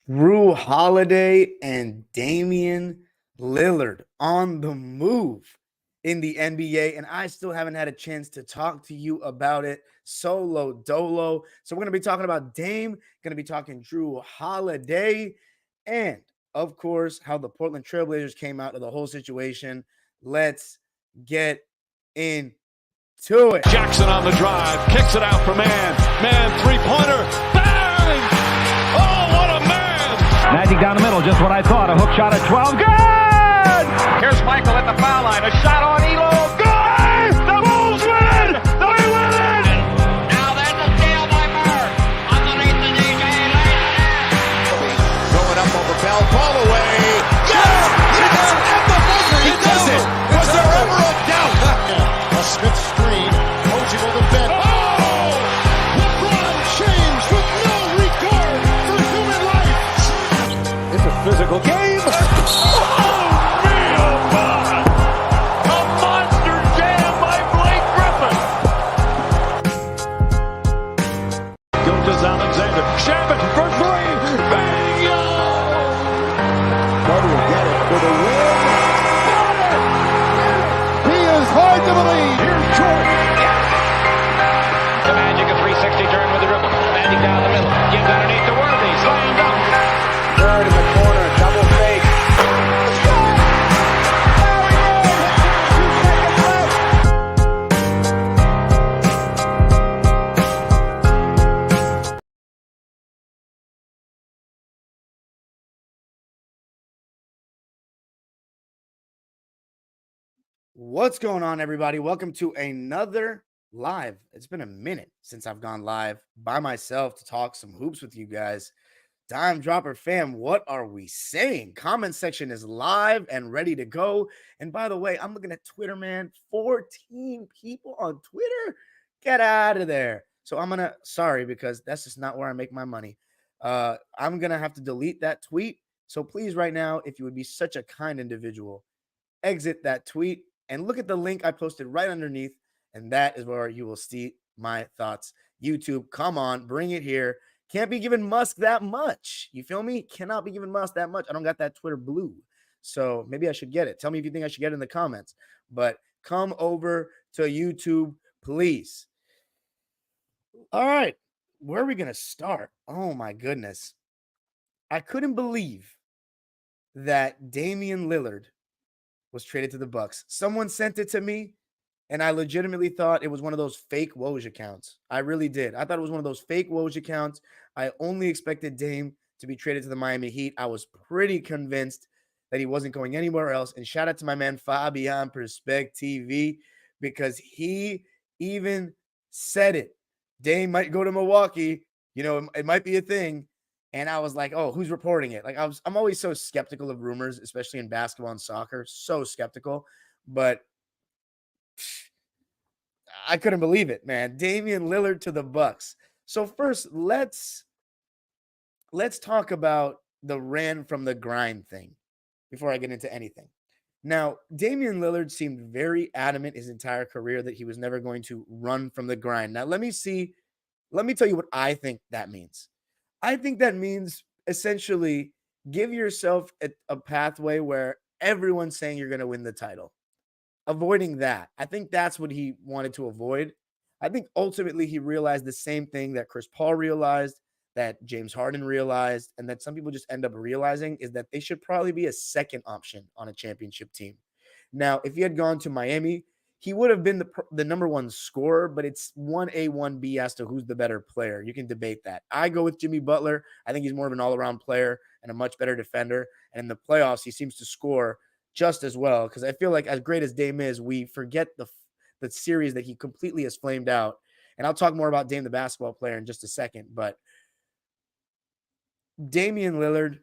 Jrue Holiday and Damian Lillard on the move in the NBA, and I still haven't had a chance to talk to you about it solo dolo. So we're going to be talking about Dame, going to be talking Jrue Holiday, and of course, how the Portland Trailblazers came out of the whole situation. Let's get into it. Jackson on the drive, kicks it out for man. Man, three-pointer, bang! Oh, what a man! Magic down the middle, just what I thought. A hook shot at 12, good! Here's Michael at the foul line, a shot on Elo, Good! The Bulls win! They win it! Now there's a steal by Bird, underneath the DJ, Going up over Bell, ball away. Yes! Yes! At the buzzer, he does it! Was there ever a doubt? A Smith screen, Posey will defend. Oh! LeBron James with no regard for human life! It's a physical game. Oh, real fun! A monster jam by Blake Griffin! Gildas Alexander, Shabbat for three! Bingo! Butler will get it for the win. He is hard to believe. Here's Jordan. The Magic, a 360 turn with the dribble. Magic down the middle, gives underneath to Worthy, slam dunk. Bird in the corner, double fake. What's going on, everybody? Welcome to another live. It's been a minute since I've gone live by myself to talk some hoops with you guys. Dime Dropper fam, what are we saying? Comment section is live and ready to go. And by the way, I'm looking at Twitter, man. 14 people on Twitter. Get out of there. So I'm sorry, because that's just not where I make my money. I'm going to have to delete that tweet. So please, right now, if you would be such a kind individual, exit that tweet and look at the link I posted right underneath, and that is where you will see my thoughts. YouTube, come on, bring it here. Can't be giving Musk that much. You feel me? Cannot be giving Musk that much. I don't got that Twitter blue. So maybe I should get it. Tell me if you think I should get it in the comments. But come over to YouTube, please. All right. Where are we going to start? Oh, my goodness. I couldn't believe that Damian Lillard was traded to the Bucks. Someone sent it to me, and I legitimately thought it was one of those fake Woj accounts. I really did. I thought it was one of those fake Woj accounts. I only expected Dame to be traded to the Miami Heat. I was pretty convinced that he wasn't going anywhere else. And shout out to my man Fabian Perspect TV, because he even said it. Dame might go to Milwaukee. You know, it might be a thing. And I was like, oh, who's reporting it? Like, I'm always so skeptical of rumors, especially in basketball and soccer. So skeptical. But I couldn't believe it, man. Damian Lillard to the Bucks. So first, let's talk about the ran from the grind thing before I get into anything. Now, Damian Lillard seemed very adamant his entire career that he was never going to run from the grind. Now, let me tell you what I think that means. I think that means essentially give yourself a pathway where everyone's saying you're going to win the title. Avoiding that. I think that's what he wanted to avoid. I think ultimately he realized the same thing that Chris Paul realized, that James Harden realized, and that some people just end up realizing, is that they should probably be a second option on a championship team. Now, if he had gone to Miami, he would have been the number one scorer, but it's 1A, 1B as to who's the better player. You can debate that. I go with Jimmy Butler. I think he's more of an all-around player and a much better defender. And in the playoffs, he seems to score just as well, because I feel like as great as Dame is, we forget the series that he completely has flamed out. And I'll talk more about Dame, the basketball player, in just a second. But Damian Lillard,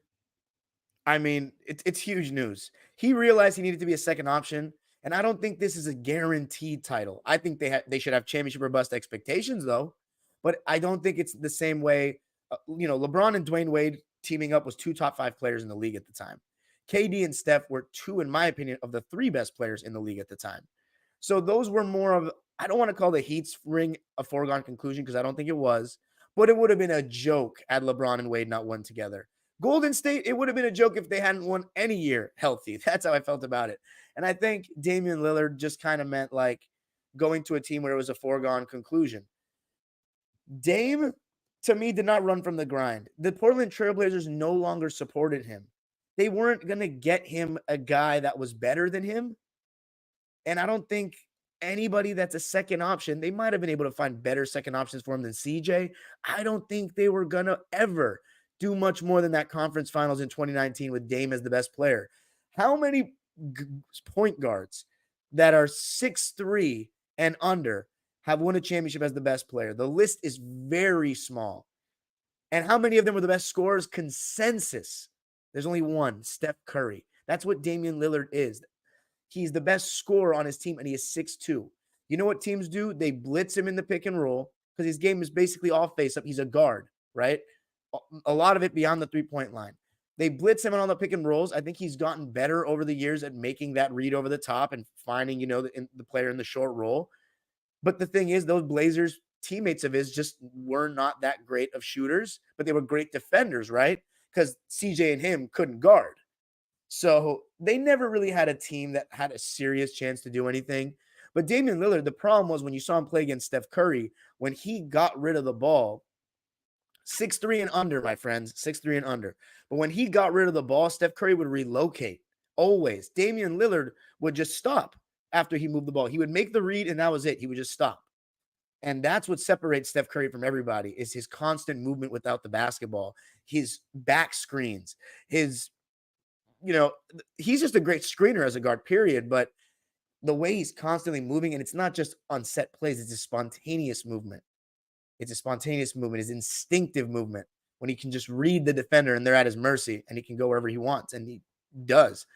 I mean, it's huge news. He realized he needed to be a second option. And I don't think this is a guaranteed title. I think they should have championship or bust expectations, though. But I don't think it's the same way. LeBron and Dwayne Wade teaming up was 2 top 5 players in the league at the time. KD and Steph were 2, in my opinion, of the 3 best players in the league at the time. So those were more of, I don't want to call the Heat's ring a foregone conclusion, because I don't think it was. But it would have been a joke had LeBron and Wade not won together. Golden State, it would have been a joke if they hadn't won any year healthy. That's how I felt about it. And I think Damian Lillard just kind of meant like going to a team where it was a foregone conclusion. Dame, to me, did not run from the grind. The Portland Trailblazers no longer supported him. They weren't going to get him a guy that was better than him. And I don't think anybody that's a second option, they might have been able to find better second options for him than CJ. I don't think they were going to ever do much more than that conference finals in 2019 with Dame as the best player. How many point guards that are 6'3" and under have won a championship as the best player? The list is very small. And how many of them were the best scorers? Consensus. There's only one, Steph Curry. That's what Damian Lillard is. He's the best scorer on his team, and he is 6'2". You know what teams do? They blitz him in the pick and roll because his game is basically all face-up. He's a guard, right? A lot of it beyond the three-point line. They blitz him on the pick and rolls. I think he's gotten better over the years at making that read over the top and finding, the player in the short roll. But the thing is, those Blazers teammates of his just were not that great of shooters, but they were great defenders, right? Because CJ and him couldn't guard. So they never really had a team that had a serious chance to do anything. But Damian Lillard, the problem was when you saw him play against Steph Curry, when he got rid of the ball, 6'3" and under, my friends, 6'3" and under. But when he got rid of the ball, Steph Curry would relocate, always. Damian Lillard would just stop after he moved the ball. He would make the read, and that was it. He would just stop. And that's what separates Steph Curry from everybody, is his constant movement without the basketball, his back screens, his, he's just a great screener as a guard, period. But the way he's constantly moving, and it's not just on set plays, it's a spontaneous movement. It's a spontaneous movement, his instinctive movement, when he can just read the defender and they're at his mercy and he can go wherever he wants, and he does.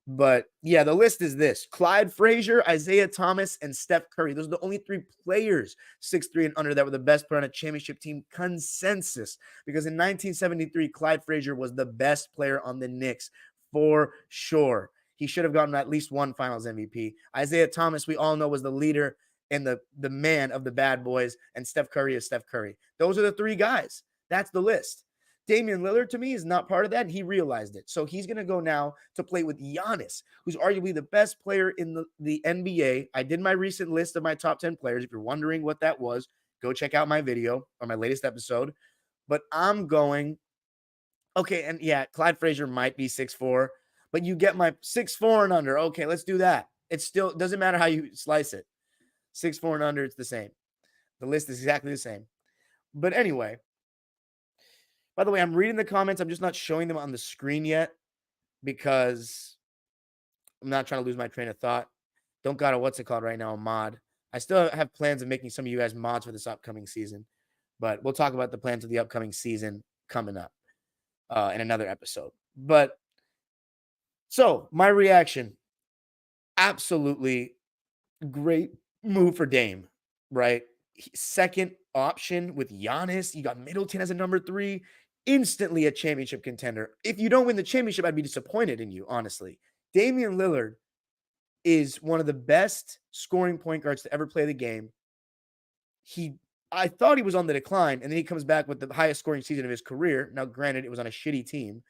But yeah, the list is this: Clyde Frazier, Isaiah Thomas, and Steph Curry. Those are the only three players 6'3" and under that were the best player on a championship team consensus. Because in 1973, Clyde Frazier was the best player on the Knicks for sure. He should have gotten at least one Finals MVP. Isaiah Thomas, we all know, was the leader and the man of the bad boys, and Steph Curry is Steph Curry. Those are the three guys. That's the list. Damian Lillard, to me, is not part of that, and he realized it. So he's going to go now to play with Giannis, who's arguably the best player in the NBA. I did my recent list of my top 10 players. If you're wondering what that was, go check out my video or my latest episode. But I'm going, okay, and yeah, Clyde Frazier might be 6'4", but you get my 6'4" and under. Okay, let's do that. It still doesn't matter how you slice it. 6'4" and under, it's the same. The list is exactly the same. But anyway, by the way, I'm reading the comments. I'm just not showing them on the screen yet because I'm not trying to lose my train of thought. Don't got a what's it called right now, a mod. I still have plans of making some of you guys mods for this upcoming season, but we'll talk about the plans of the upcoming season coming up in another episode. But so my reaction, absolutely great move for Dame, right? Second option with Giannis. You got Middleton as a number 3, instantly a championship contender. If you don't win the championship, I'd be disappointed in you, honestly. Damian Lillard is one of the best scoring point guards to ever play the game. I thought he was on the decline, and then he comes back with the highest scoring season of his career. Now, granted, it was on a shitty team,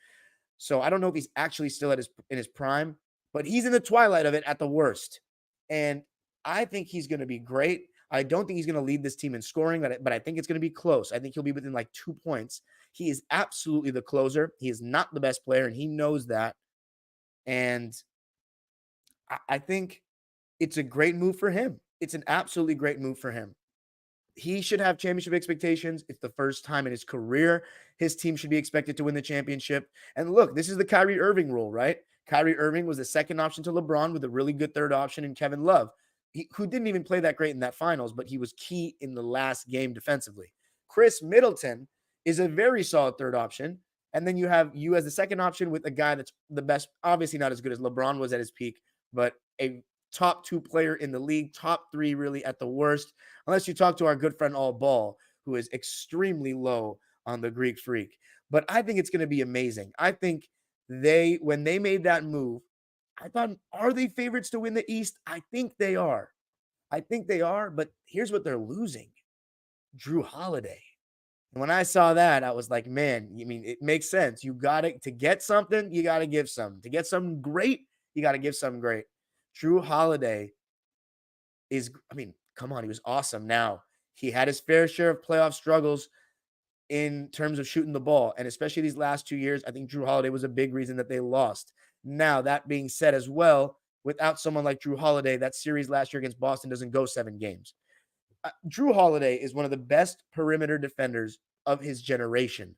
so I don't know if he's actually still in his prime, but he's in the twilight of it at the worst. And I think he's going to be great. I don't think he's going to lead this team in scoring, but I think it's going to be close. I think he'll be within like 2 points. He is absolutely the closer. He is not the best player, and he knows that. And I think it's a great move for him. It's an absolutely great move for him. He should have championship expectations. It's the first time in his career his team should be expected to win the championship. And look, this is the Kyrie Irving rule, right? Kyrie Irving was the second option to LeBron with a really good third option in Kevin Love, who didn't even play that great in that finals, but he was key in the last game defensively. Chris Middleton is a very solid third option. And then you have you as the second option with a guy that's the best, obviously not as good as LeBron was at his peak, but a top 2 player in the league, top 3 really at the worst, unless you talk to our good friend All Ball, who is extremely low on the Greek Freak. But I think it's going to be amazing. I think when they made that move, I thought, are they favorites to win the East? I think they are. But here's what they're losing: Jrue Holiday. And when I saw that, I was like, man, you mean it makes sense. You got to get something, you got to give some. To get something great, you got to give something great. Jrue Holiday come on, he was awesome. Now, he had his fair share of playoff struggles in terms of shooting the ball. And especially these last 2 years, I think Jrue Holiday was a big reason that they lost. Now, that being said as well, without someone like Jrue Holiday, that series last year against Boston doesn't go 7 games. Jrue Holiday is one of the best perimeter defenders of his generation.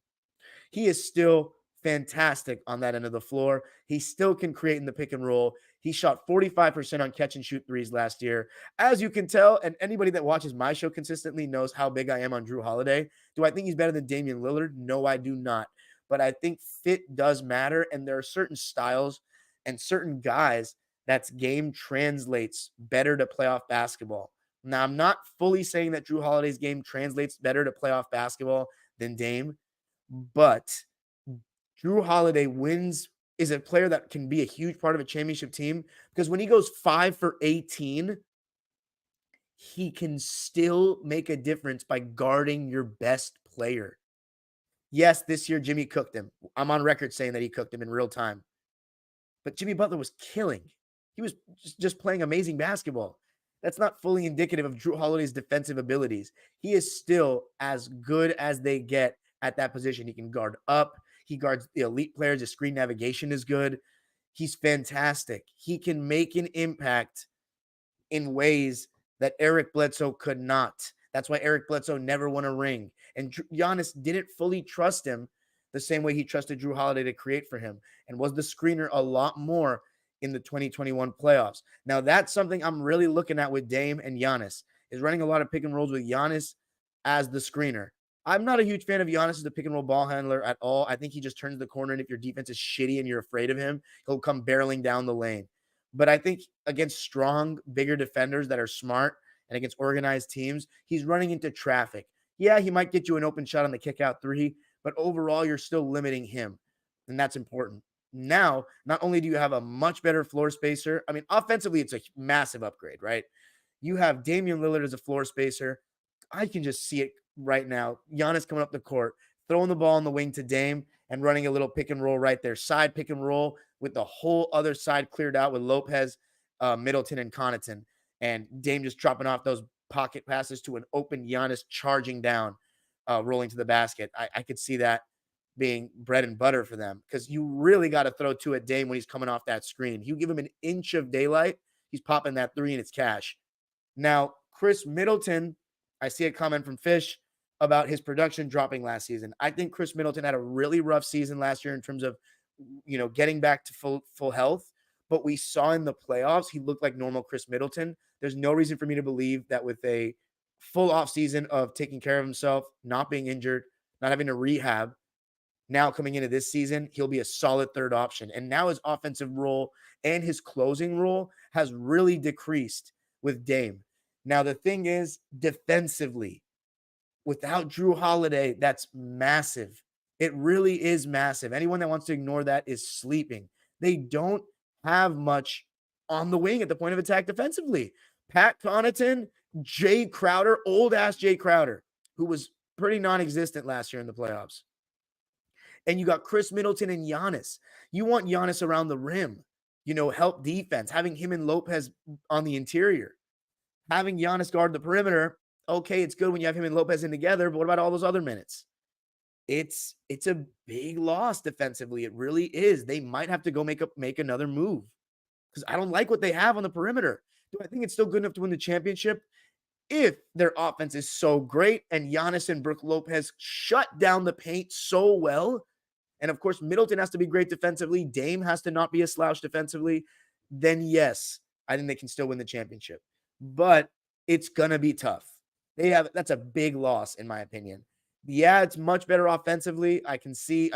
He is still fantastic on that end of the floor. He still can create in the pick and roll. He shot 45% on catch and shoot threes last year. As you can tell, and anybody that watches my show consistently knows how big I am on Jrue Holiday. Do I think he's better than Damian Lillard? No, I do not. But I think fit does matter, and there are certain styles and certain guys that's game translates better to playoff basketball. Now, I'm not fully saying that Jrue Holiday's game translates better to playoff basketball than Dame, but Jrue Holiday is a player that can be a huge part of a championship team because when he goes 5 for 18, he can still make a difference by guarding your best player. Yes, this year Jimmy cooked him. I'm on record saying that he cooked him in real time. But Jimmy Butler was killing. He was just playing amazing basketball. That's not fully indicative of Jrue Holiday's defensive abilities. He is still as good as they get at that position. He can guard up. He guards the elite players. His screen navigation is good. He's fantastic. He can make an impact in ways that Eric Bledsoe could not. That's why Eric Bledsoe never won a ring. And Giannis didn't fully trust him the same way he trusted Jrue Holiday to create for him and was the screener a lot more in the 2021 playoffs. Now, that's something I'm really looking at with Dame and Giannis, is running a lot of pick and rolls with Giannis as the screener. I'm not a huge fan of Giannis as the pick and roll ball handler at all. I think he just turns the corner, and if your defense is shitty and you're afraid of him, he'll come barreling down the lane. But I think against strong, bigger defenders that are smart and against organized teams, he's running into traffic. Yeah, he might get you an open shot on the kick out three, but overall, you're still limiting him, and that's important. Now, not only do you have a much better floor spacer, I mean, offensively, it's a massive upgrade, right? You have Damian Lillard as a floor spacer. I can just see it right now. Giannis coming up the court, throwing the ball on the wing to Dame and running a little pick and roll right there. Side pick and roll with the whole other side cleared out with Lopez, Middleton, and Connaughton. And Dame just dropping off those pocket passes to an open Giannis charging down, rolling to the basket. I could see that being bread and butter for them because you really got to throw two at Dame when he's coming off that screen. You give him an inch of daylight, he's popping that three and it's cash. Now, Chris Middleton, I see a comment from Fish about his production dropping last season. I think Chris Middleton had a really rough season last year in terms of, getting back to full health. But we saw in the playoffs, he looked like normal Chris Middleton. There's no reason for me to believe that with a full off season of taking care of himself, not being injured, not having to rehab, now coming into this season, he'll be a solid third option. And now his offensive role and his closing role has really decreased with Dame. Now, the thing is, defensively, without Jrue Holiday, that's massive. It really is massive. Anyone that wants to ignore that is sleeping. They don't have much on the wing at the point of attack defensively. Pat Connaughton, Jay Crowder, old-ass Jay Crowder, who was pretty non-existent last year in the playoffs. And you got Chris Middleton and Giannis. You want Giannis around the rim, help defense, having him and Lopez on the interior. Having Giannis guard the perimeter, okay, it's good when you have him and Lopez in together, but what about all those other minutes? It's a big loss defensively. It really is. They might have to go make another move because I don't like what they have on the perimeter. Do I think it's still good enough to win the championship? If their offense is so great and Giannis and Brook Lopez shut down the paint so well, and of course Middleton has to be great defensively, Dame has to not be a slouch defensively, then yes, I think they can still win the championship. But it's going to be tough. That's a big loss in my opinion. Yeah, it's much better offensively. I can see,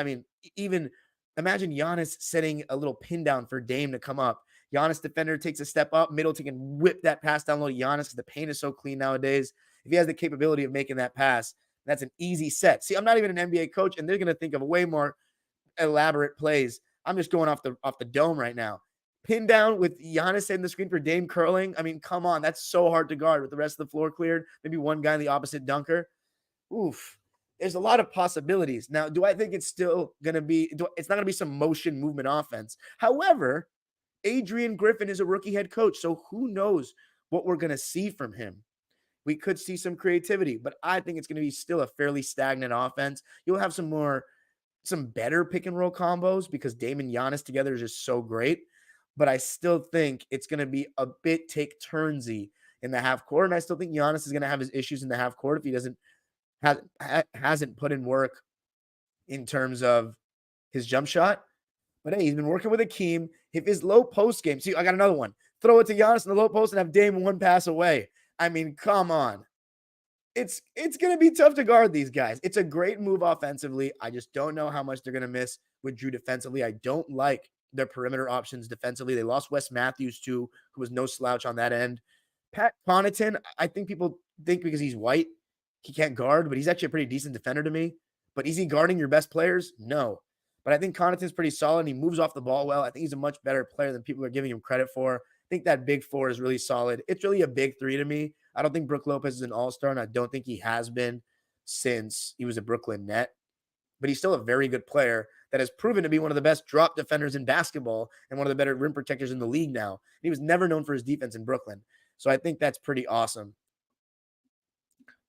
even imagine Giannis setting a little pin down for Dame to come up. Giannis defender takes a step up. Middleton can whip that pass down low to Giannis because the paint is so clean nowadays. If he has the capability of making that pass, that's an easy set. See, I'm not even an NBA coach, and they're going to think of way more elaborate plays. I'm just going off the dome right now. Pin down with Giannis setting the screen for Dame curling. Come on. That's so hard to guard with the rest of the floor cleared. Maybe one guy in the opposite dunker. Oof. there's a lot of possibilities. Now, do I think it's still going to be, it's not going to be some motion movement offense. However, Adrian Griffin is a rookie head coach, so who knows what we're going to see from him. We could see some creativity, but I think it's going to be still a fairly stagnant offense. You'll have some better pick and roll combos because Dame and Giannis together is just so great. But I still think it's going to be a bit take turnsy in the half court. And I still think Giannis is going to have his issues in the half court if he hasn't put in work in terms of his jump shot. But hey, he's been working with Akeem. If his low post game, see, I got another one. Throw it to Giannis in the low post and have Dame one pass away. I mean, come on. It's going to be tough to guard these guys. It's a great move offensively. I just don't know how much they're going to miss with Jrue defensively. I don't like their perimeter options defensively. They lost Wes Matthews too, who was no slouch on that end. Pat Connaughton, I think people think because he's white, he can't guard, but he's actually a pretty decent defender to me. But is he guarding your best players? No. But I think Connaughton's pretty solid. He moves off the ball well. I think he's a much better player than people are giving him credit for. I think that big four is really solid. It's really a big three to me. I don't think Brook Lopez is an all-star, and I don't think he has been since he was a Brooklyn Net. But he's still a very good player that has proven to be one of the best drop defenders in basketball and one of the better rim protectors in the league now. He was never known for his defense in Brooklyn. So I think that's pretty awesome.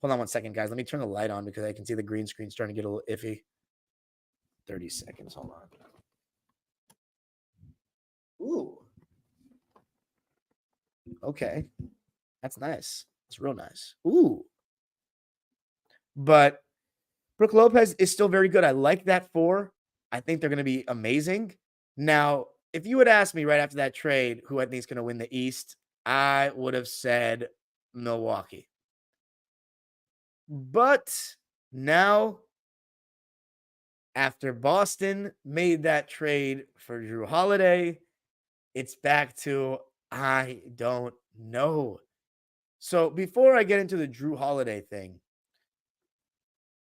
Hold on one second, guys. Let me turn the light on because I can see the green screen starting to get a little iffy. 30 seconds. Hold on. Ooh. Okay. That's nice. It's real nice. Ooh. But Brook Lopez is still very good. I like that four. I think they're going to be amazing. Now, if you had asked me right after that trade who I think is going to win the East, I would have said Milwaukee. But now, after Boston made that trade for Jrue Holiday, it's back to I don't know. So before I get into the Jrue Holiday thing,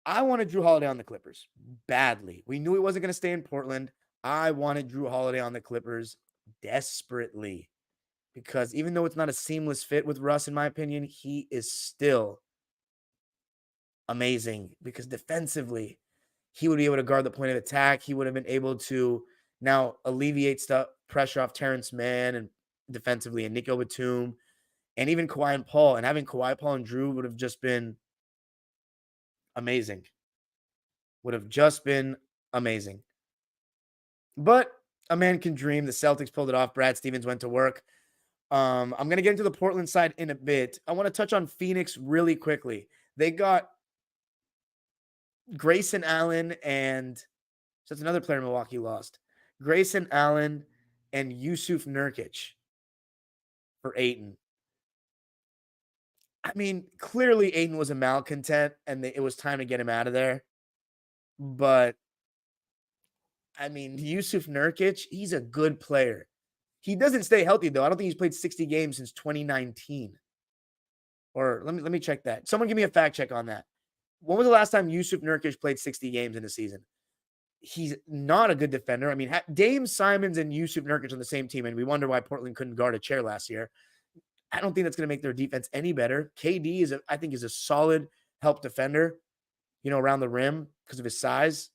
I wanted Jrue Holiday on the Clippers badly. We knew he wasn't going to stay in Portland. I wanted Jrue Holiday on the Clippers desperately because even though it's not a seamless fit with Russ, in my opinion, he is still amazing because defensively, he would be able to guard the point of attack. He would have been able to now alleviate pressure off Terrence Mann and defensively and Nico Batum and even Kawhi and Paul. And having Kawhi, Paul, and Jrue would have just been amazing. Would have just been amazing. But a man can dream. The Celtics pulled it off. Brad Stevens went to work. I'm going to get into the Portland side in a bit. I want to touch on Phoenix really quickly. They got Grayson Allen and so that's another player Milwaukee lost. Grayson Allen and Yusuf Nurkic for Ayton. I mean, clearly Ayton was a malcontent and it was time to get him out of there. But, I mean, Yusuf Nurkic, he's a good player. He doesn't stay healthy, though. I don't think he's played 60 games since 2019. Or let me check that. Someone give me a fact check on that. When was the last time Yusuf Nurkic played 60 games in a season? He's not a good defender. I mean, Dame Simons and Yusuf Nurkic on the same team, and we wonder why Portland couldn't guard a chair last year. I don't think that's going to make their defense any better. KD I think is a solid help defender, around the rim because of his size.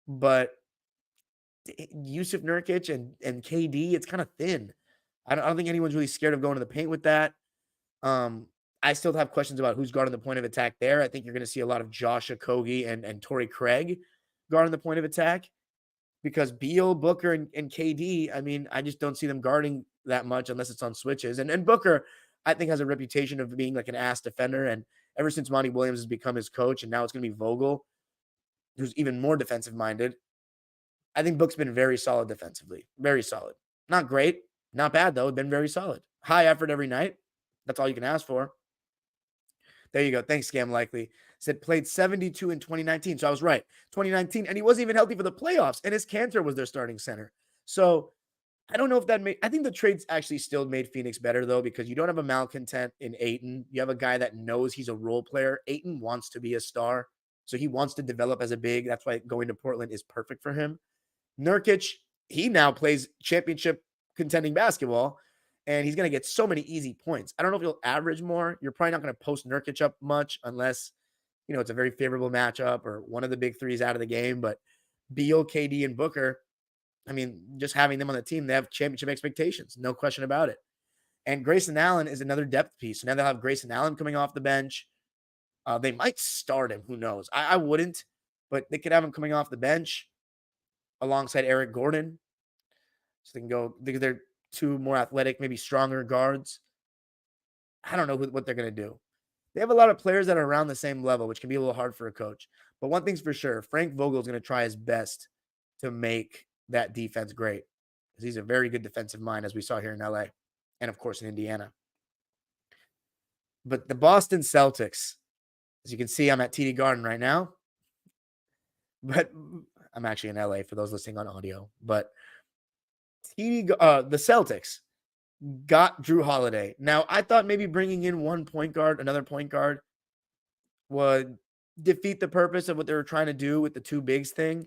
But Yusuf Nurkic and KD, it's kind of thin. I don't think anyone's really scared of going to the paint with that. I still have questions about who's guarding the point of attack there. I think you're going to see a lot of Josh Okogie and Torrey Craig guarding the point of attack because Beal, Booker, and KD, I mean, I just don't see them guarding that much unless it's on switches. And Booker, I think, has a reputation of being like an ass defender. And ever since Monty Williams has become his coach, and now it's going to be Vogel, who's even more defensive-minded, I think Book's been very solid defensively. Very solid. Not great. Not bad, though. Been very solid. High effort every night. That's all you can ask for. There you go. Thanks, Scam Likely. Said played 72 in 2019. So I was right. 2019, and he wasn't even healthy for the playoffs. And his Cantor was their starting center. So I don't know if I think the trades actually still made Phoenix better, though, because you don't have a malcontent in Ayton. You have a guy that knows he's a role player. Ayton wants to be a star. So he wants to develop as a big. That's why going to Portland is perfect for him. Nurkic, he now plays championship contending basketball. And he's going to get so many easy points. I don't know if he'll average more. You're probably not going to post Nurkic up much unless it's a very favorable matchup or one of the big threes out of the game. But Beal, KD, and Booker, I mean, just having them on the team, they have championship expectations. No question about it. And Grayson Allen is another depth piece. So now they'll have Grayson Allen coming off the bench. They might start him. Who knows? I wouldn't, but they could have him coming off the bench alongside Eric Gordon. So they can go, they're two more athletic, maybe stronger guards. I don't know what they're going to do. They have a lot of players that are around the same level, which can be a little hard for a coach. But one thing's for sure, Frank Vogel is going to try his best to make that defense great, because he's a very good defensive mind, as we saw here in LA and, of course, in Indiana. But the Boston Celtics, as you can see, I'm at TD Garden right now. But I'm actually in LA for those listening on audio. But the Celtics got Jrue Holiday. Now, I thought maybe bringing in another point guard, would defeat the purpose of what they were trying to do with the two bigs thing,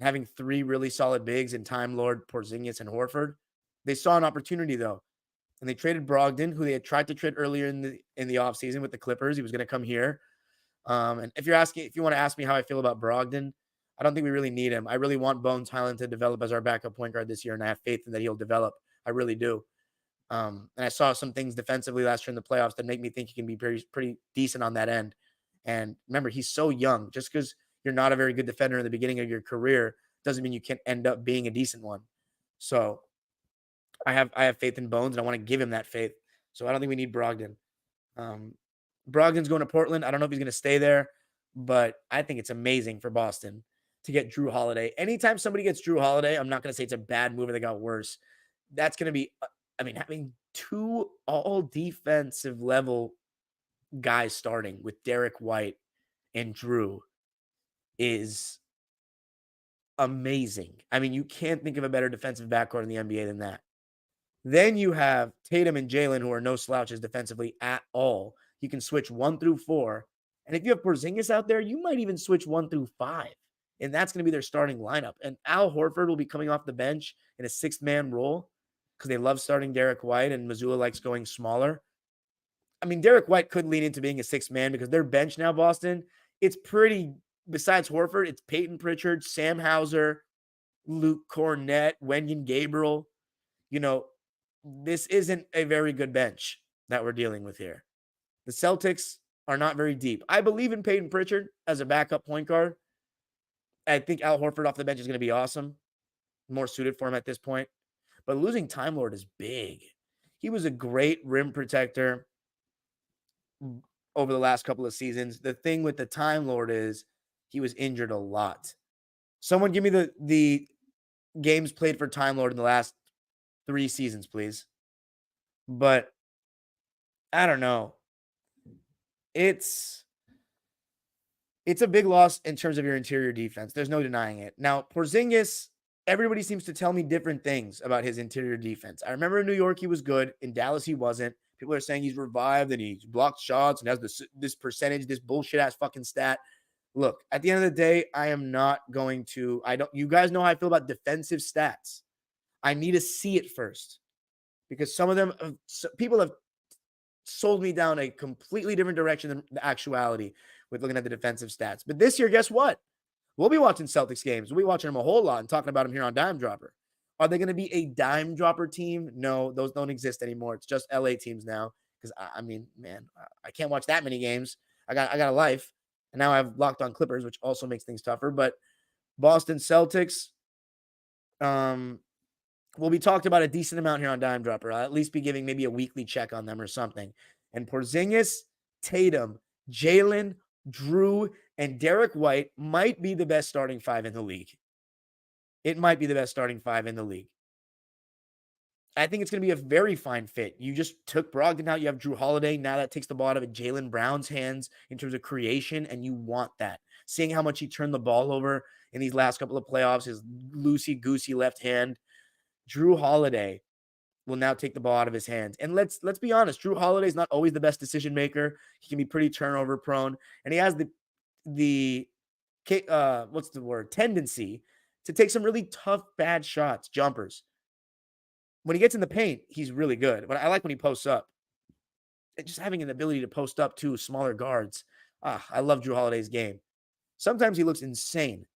having three really solid bigs in Time Lord, Porzingis, and Horford. They saw an opportunity, though, and they traded Brogdon, who they had tried to trade earlier in the offseason with the Clippers. He was going to come here. And if you want to ask me how I feel about Brogdon, I don't think we really need him. I really want Bones Highland to develop as our backup point guard this year, and I have faith in that he'll develop. I really do. And I saw some things defensively last year in the playoffs that make me think he can be pretty decent on that end. And remember, he's so young. Just because you're not a very good defender in the beginning of your career doesn't mean you can't end up being a decent one. So I have faith in Bones, and I want to give him that faith. So I don't think we need Brogdon. Brogdon's going to Portland. I don't know if he's going to stay there, but I think it's amazing for Boston to get Jrue Holiday. Anytime somebody gets Jrue Holiday, I'm not going to say it's a bad move or they got worse. That's going to be, having two all defensive level guys starting with Derek White and Jrue is amazing. You can't think of a better defensive backcourt in the NBA than that. Then you have Tatum and Jalen, who are no slouches defensively at all. You can switch 1 through 4. And if you have Porzingis out there, you might even switch 1 through 5. And that's going to be their starting lineup. And Al Horford will be coming off the bench in a sixth-man role because they love starting Derek White, and Missoula likes going smaller. Derek White could lean into being a sixth man because their bench now, Boston, it's pretty, besides Horford, it's Peyton Pritchard, Sam Hauser, Luke Cornett, Wenyen Gabriel. This isn't a very good bench that we're dealing with here. The Celtics are not very deep. I believe in Peyton Pritchard as a backup point guard. I think Al Horford off the bench is going to be awesome. More suited for him at this point. But losing Time Lord is big. He was a great rim protector over the last couple of seasons. The thing with the Time Lord is he was injured a lot. Someone give me the games played for Time Lord in the last 3 seasons, please. But I don't know. It's a big loss in terms of your interior defense. There's no denying it. Now, Porzingis, everybody seems to tell me different things about his interior defense. I remember in New York, he was good. In Dallas, he wasn't. People are saying he's revived and he's blocked shots and has this percentage, this bullshit-ass fucking stat. Look, at the end of the day, I am not going to – you guys know how I feel about defensive stats. I need to see it first because some of them – people have sold me down a completely different direction than the actuality with looking at the defensive stats. But this year, guess what? We'll be watching Celtics games. We'll be watching them a whole lot and talking about them here on Dime Dropper. Are they going to be a dime dropper team? No, those don't exist anymore. It's just LA teams now. Because I can't watch that many games. I got a life, and now I've locked on Clippers, which also makes things tougher. But Boston Celtics, will be talked about a decent amount here on Dime Dropper. I'll at least be giving maybe a weekly check on them or something. And Porzingis, Tatum, Jalen, Jrue, and Derek White might be the best starting 5 in the league. It might be the best starting 5 in the league. I think it's going to be a very fine fit. You just took Brogdon out. You have Jrue Holiday. Now that takes the ball out of Jaylen Brown's hands in terms of creation, and you want that. Seeing how much he turned the ball over in these last couple of playoffs, his loosey-goosey left hand. Jrue Holiday will now take the ball out of his hands. And let's be honest, Jrue Holiday is not always the best decision maker. He can be pretty turnover prone, and he has the tendency to take some really tough, bad shots, jumpers. When he gets in the paint, he's really good. But I like when he posts up. And just having an ability to post up to smaller guards, I love Jrue Holiday's game. Sometimes he looks insane,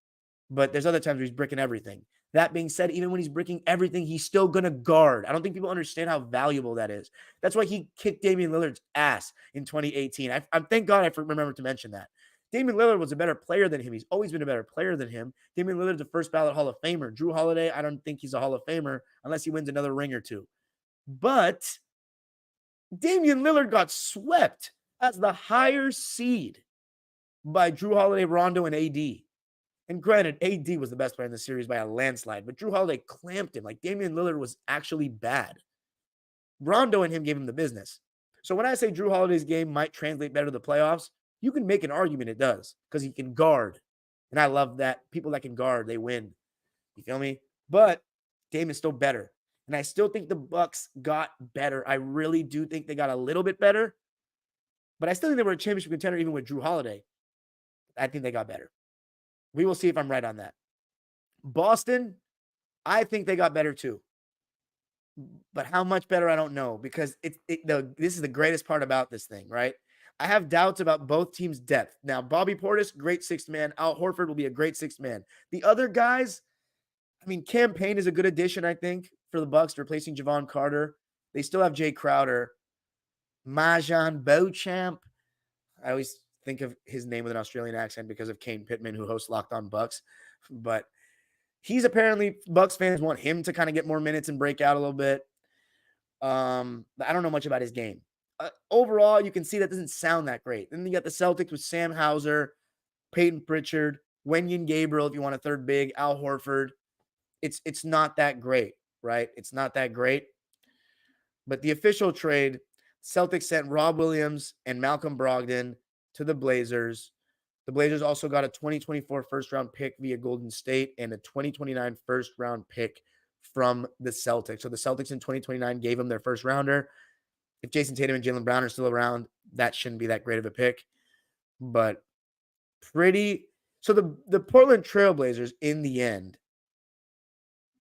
but there's other times where he's bricking everything. That being said, even when he's bricking everything, he's still going to guard. I don't think people understand how valuable that is. That's why he kicked Damian Lillard's ass in 2018. I thank God I remember to mention that. Damian Lillard was a better player than him. He's always been a better player than him. Damian Lillard's a first ballot Hall of Famer. Jrue Holiday, I don't think he's a Hall of Famer unless he wins another ring or two. But Damian Lillard got swept as the higher seed by Jrue Holiday, Rondo, and AD. And granted, AD was the best player in the series by a landslide, but Jrue Holiday clamped him. Like, Damian Lillard was actually bad. Rondo and him gave him the business. So when I say Jrue Holiday's game might translate better to the playoffs, you can make an argument it does because he can guard. And I love that. People that can guard, they win. You feel me? But Dame is still better. And I still think the Bucks got better. I really do think they got a little bit better. But I still think they were a championship contender even with Jrue Holiday. I think they got better. We will see if I'm right on that. Boston, I think they got better too. But how much better, I don't know, because this is the greatest part about this thing, right? I have doubts about both teams' depth. Now, Bobby Portis, great sixth man. Al Horford will be a great sixth man. The other guys, I mean, Cam Payne is a good addition, I think, for the Bucks, replacing Javon Carter. They still have Jay Crowder. Majan Beauchamp. I always think of his name with an Australian accent because of Kane Pittman, who hosts Locked On Bucks. But he's apparently, Bucks fans want him to kind of get more minutes and break out a little bit. I don't know much about his game. Overall, you can see that doesn't sound that great. Then you got the Celtics with Sam Hauser, Peyton Pritchard, Wenyen Gabriel, if you want a third big, Al Horford. It's not that great, right? It's not that great. But the official trade, Celtics sent Rob Williams and Malcolm Brogdon to the Blazers. The Blazers also got a 2024 first-round pick via Golden State and a 2029 first-round pick from the Celtics. So the Celtics in 2029 gave them their first-rounder. If Jason Tatum and Jaylen Brown are still around, that shouldn't be that great of a pick. But so the Portland Trailblazers, in the end,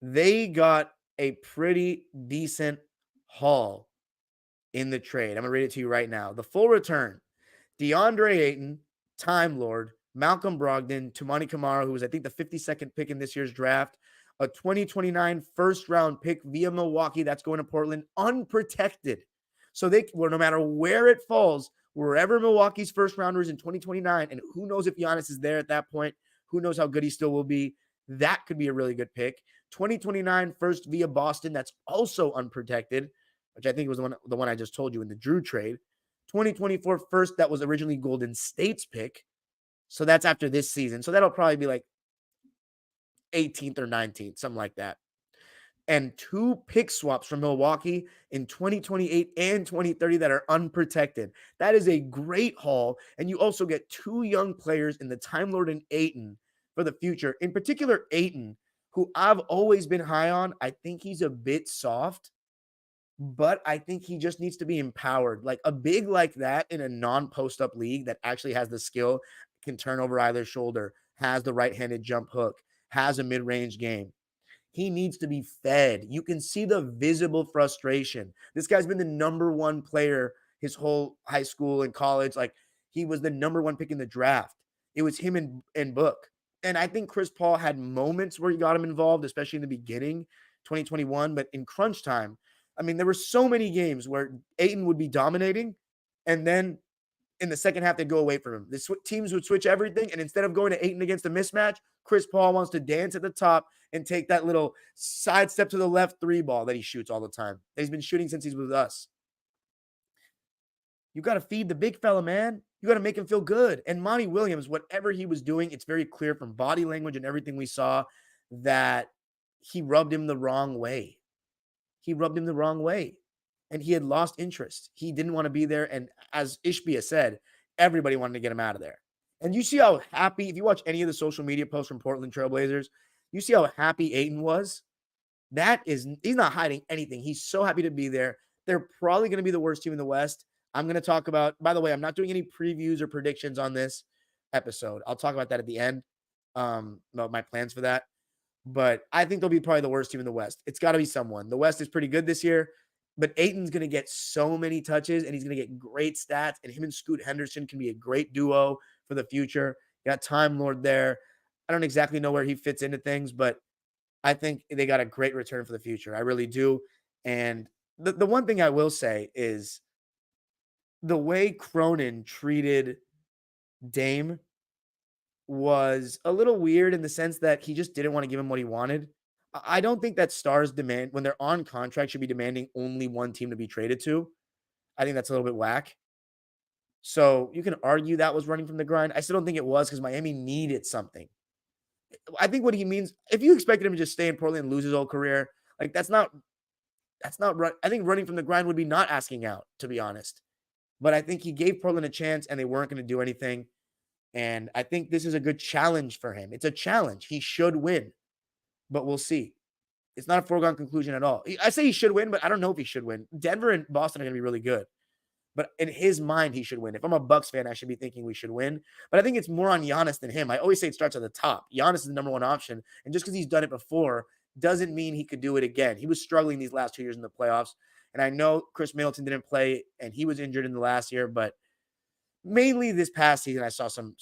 they got a pretty decent haul in the trade. I'm going to read it to you right now. The full return, DeAndre Ayton, Time Lord, Malcolm Brogdon, Toumani Camara, who was, I think, the 52nd pick in this year's draft, a 2029 first-round pick via Milwaukee that's going to Portland unprotected. So no matter where it falls, wherever Milwaukee's first-rounder is in 2029, and who knows if Giannis is there at that point, who knows how good he still will be, that could be a really good pick. 2029 first via Boston, that's also unprotected, which I think was the one I just told you in the Jrue trade. 2024 first, that was originally Golden State's pick. So that's after this season. So that'll probably be like 18th or 19th, something like that. And 2 pick swaps from Milwaukee in 2028 and 2030 that are unprotected. That is a great haul. And you also get 2 young players in the Time Lord and Ayton for the future. In particular, Ayton, who I've always been high on. I think he's a bit soft, but I think he just needs to be empowered. Like a big like that in a non-post-up league that actually has the skill, can turn over either shoulder, has the right-handed jump hook, has a mid-range game. He needs to be fed. You can see the visible frustration. This guy's been the number 1 player his whole high school and college. Like, he was the number 1 pick in the draft. It was him and Book. And I think Chris Paul had moments where he got him involved, especially in the beginning, 2021. But in crunch time, I mean, there were so many games where Ayton would be dominating, and then in the second half, they'd go away from him. The teams would switch everything, and instead of going to Ayton against a mismatch, Chris Paul wants to dance at the top and take that little sidestep to the left 3 ball that he shoots all the time. That he's been shooting since he's with us. You got to feed the big fella, man. You got to make him feel good. And Monty Williams, whatever he was doing, it's very clear from body language and everything we saw that he rubbed him the wrong way. He rubbed him the wrong way. And he had lost interest. He didn't want to be there. And as Ishbia said, everybody wanted to get him out of there. And you see how happy, if you watch any of the social media posts from Portland Trailblazers, you see how happy Ayton was. He's not hiding anything. He's so happy to be there. They're probably going to be the worst team in the West. I'm going to talk about, by the way, I'm not doing any previews or predictions on this episode. I'll talk about that at the end, about my plans for that. But I think they'll be probably the worst team in the West. It's got to be someone. The West is pretty good this year. But Ayton's going to get so many touches, and he's going to get great stats, and him and Scoot Henderson can be a great duo for the future. You got Time Lord there. I don't exactly know where he fits into things, but I think they got a great return for the future. I really do. And the one thing I will say is the way Cronin treated Dame was a little weird in the sense that he just didn't want to give him what he wanted. I don't think that stars demand, when they're on contract, should be demanding only one team to be traded to. I think that's a little bit whack. So you can argue that was running from the grind. I still don't think it was because Miami needed something. I think what he means, if you expected him to just stay in Portland and lose his whole career, like that's not right. I think running from the grind would be not asking out, to be honest. But I think he gave Portland a chance and they weren't going to do anything. And I think this is a good challenge for him. It's a challenge. He should win, but we'll see. It's not a foregone conclusion at all. I say he should win, but I don't know if he should win. Denver and Boston are going to be really good. But in his mind, he should win. If I'm a Bucks fan, I should be thinking we should win. But I think it's more on Giannis than him. I always say it starts at the top. Giannis is the number one option. And just because he's done it before doesn't mean he could do it again. He was struggling these last 2 years in the playoffs. And I know Chris Middleton didn't play, and he was injured in the last year. But mainly this past season, I saw some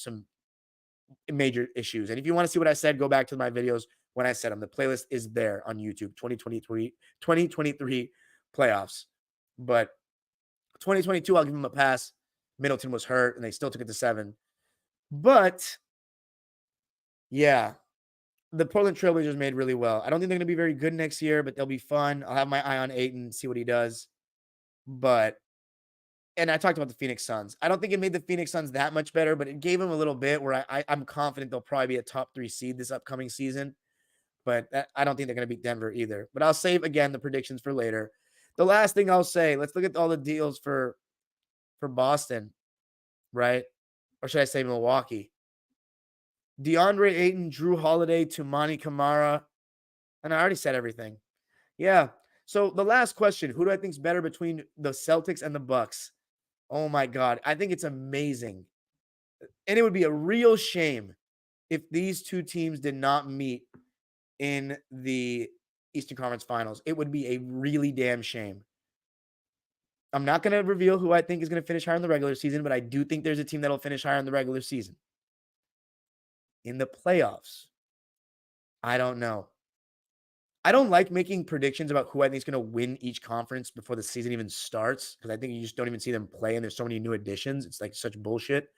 major issues. And if you want to see what I said, go back to my videos when I said them. The playlist is there on YouTube, 2023 playoffs. But 2022, I'll give him a pass. Middleton was hurt, and they still took it to 7. But, yeah, the Portland Trailblazers made really well. I don't think they're going to be very good next year, but they'll be fun. I'll have my eye on Ayton, see what he does. And I talked about the Phoenix Suns. I don't think it made the Phoenix Suns that much better, but it gave them a little bit where I'm confident they'll probably be a top 3 seed this upcoming season. But I don't think they're going to beat Denver either. But I'll save, again, the predictions for later. The last thing I'll say, let's look at all the deals for Boston, right? Or should I say Milwaukee? DeAndre Ayton, Jrue Holiday, Toumani Camara. And I already said everything. Yeah. So the last question, who do I think is better between the Celtics and the Bucks? Oh, my God. I think it's amazing. And it would be a real shame if these two teams did not meet in the Eastern Conference Finals. It would be a really damn shame. I'm not going to reveal who I think is going to finish higher in the regular season, but I do think there's a team that'll finish higher in the regular season. In the playoffs, I don't know. I don't like making predictions about who I think is going to win each conference before the season even starts, because I think you just don't even see them play, and there's so many new additions. It's like such bullshit.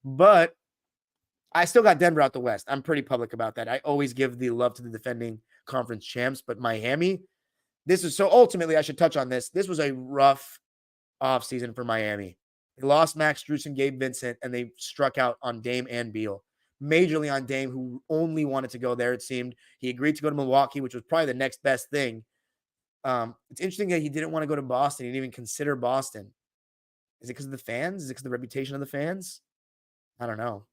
But I still got Denver out the West. I'm pretty public about that. I always give the love to the defending conference champs, but Miami, ultimately, I should touch on this. This was a rough offseason for Miami. They lost Max Strus and Gabe Vincent, and they struck out on Dame and Beal. Majorly on Dame, who only wanted to go there, it seemed. He agreed to go to Milwaukee, which was probably the next best thing. It's interesting that he didn't want to go to Boston. He didn't even consider Boston. Is it because of the fans? Is it because of the reputation of the fans? I don't know.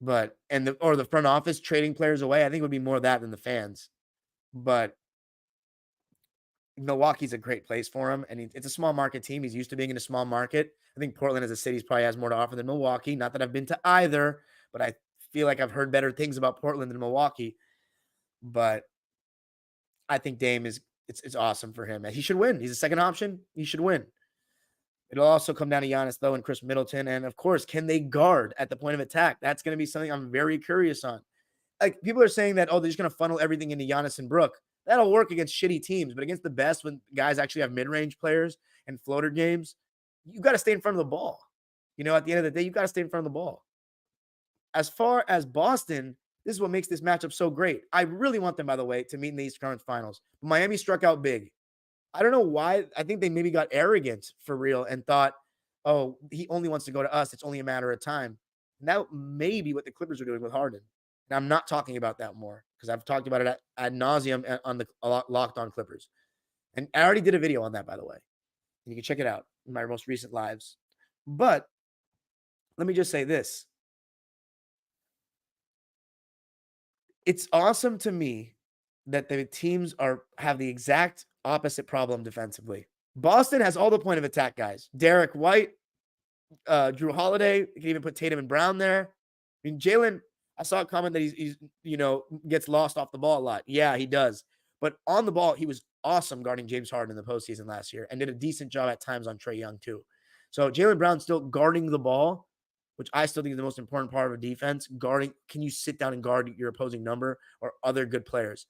But the front office trading players away, I think it would be more of that than the fans. But Milwaukee's a great place for him, and it's a small market team. He's used to being in a small market. I think Portland as a city probably has more to offer than Milwaukee. Not that I've been to either, but I feel like I've heard better things about Portland than Milwaukee. But I think Dame it's awesome for him. He should win. He's a second option. He should win. It'll also come down to Giannis, though, and Chris Middleton. And, of course, can they guard at the point of attack? That's going to be something I'm very curious on. Like, people are saying that, they're just going to funnel everything into Giannis and Brook. That'll work against shitty teams, but against the best, when guys actually have mid-range players and floater games, you got to stay in front of the ball. At the end of the day, you got to stay in front of the ball. As far as Boston, this is what makes this matchup so great. I really want them, by the way, to meet in the Eastern Conference Finals. Miami struck out big. I don't know why. I think they maybe got arrogant for real and thought, oh, he only wants to go to us. It's only a matter of time. And that may be what the Clippers are doing with Harden. And I'm not talking about that more because I've talked about it ad nauseum on the Locked On Clippers. And I already did a video on that, by the way. You can check it out in my most recent lives. But let me just say this. It's awesome to me that the teams have the exact opposite problem defensively. Boston has all the point of attack guys. Derek White, Jrue Holiday. You can even put Tatum and Brown there. I mean, Jalen, I saw a comment that he's gets lost off the ball a lot. Yeah, he does. But on the ball, he was awesome guarding James Harden in the postseason last year and did a decent job at times on Trae Young too. So Jaylen Brown still guarding the ball, which I still think is the most important part of a defense. Guarding, can you sit down and guard your opposing number or other good players?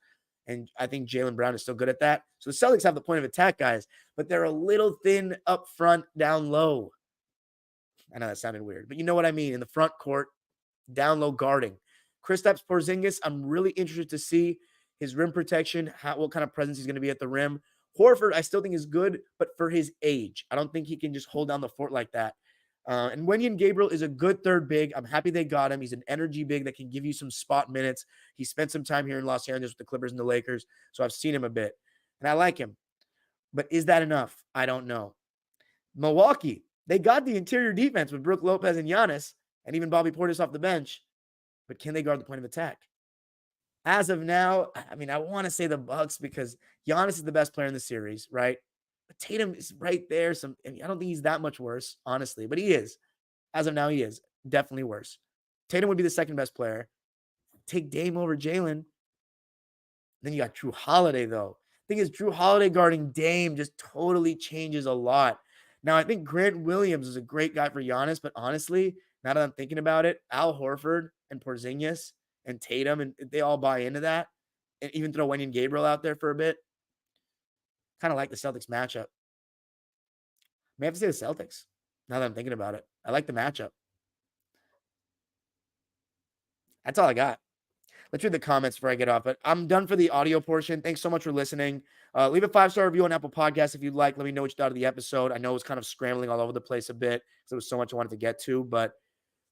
And I think Jaylen Brown is still good at that. So the Celtics have the point of attack guys, but they're a little thin up front, down low. I know that sounded weird, but you know what I mean. In the front court, down low guarding. Kristaps Porzingis, I'm really interested to see his rim protection, what kind of presence he's going to be at the rim. Horford, I still think is good, but for his age, I don't think he can just hold down the fort like that. And Wenyen Gabriel is a good third big. I'm happy they got him. He's an energy big that can give you some spot minutes. He spent some time here in Los Angeles with the Clippers and the Lakers, so I've seen him a bit, and I like him. But is that enough? I don't know. Milwaukee, they got the interior defense with Brook Lopez and Giannis, and even Bobby Portis off the bench, but can they guard the point of attack? As of now, I mean, I want to say the Bucks because Giannis is the best player in the series, right? But Tatum is right there. I don't think he's that much worse, honestly, but he is. As of now, he is definitely worse. Tatum would be the second best player. Take Dame over Jaylen. Then you got Jrue Holiday, though. Thing is, Jrue Holiday guarding Dame just totally changes a lot. Now, I think Grant Williams is a great guy for Giannis, but honestly, now that I'm thinking about it, Al Horford and Porzingis and Tatum, and they all buy into that, and even throw Wenyen Gabriel out there for a bit. Kind of like the Celtics matchup. May have to say the Celtics, now that I'm thinking about it. I like the matchup. That's all I got. Let's read the comments before I get off, but I'm done for the audio portion. Thanks so much for listening. Leave a 5-star review on Apple Podcasts if you'd like. Let me know what you thought of the episode. I know it was kind of scrambling all over the place a bit because there was so much I wanted to get to, but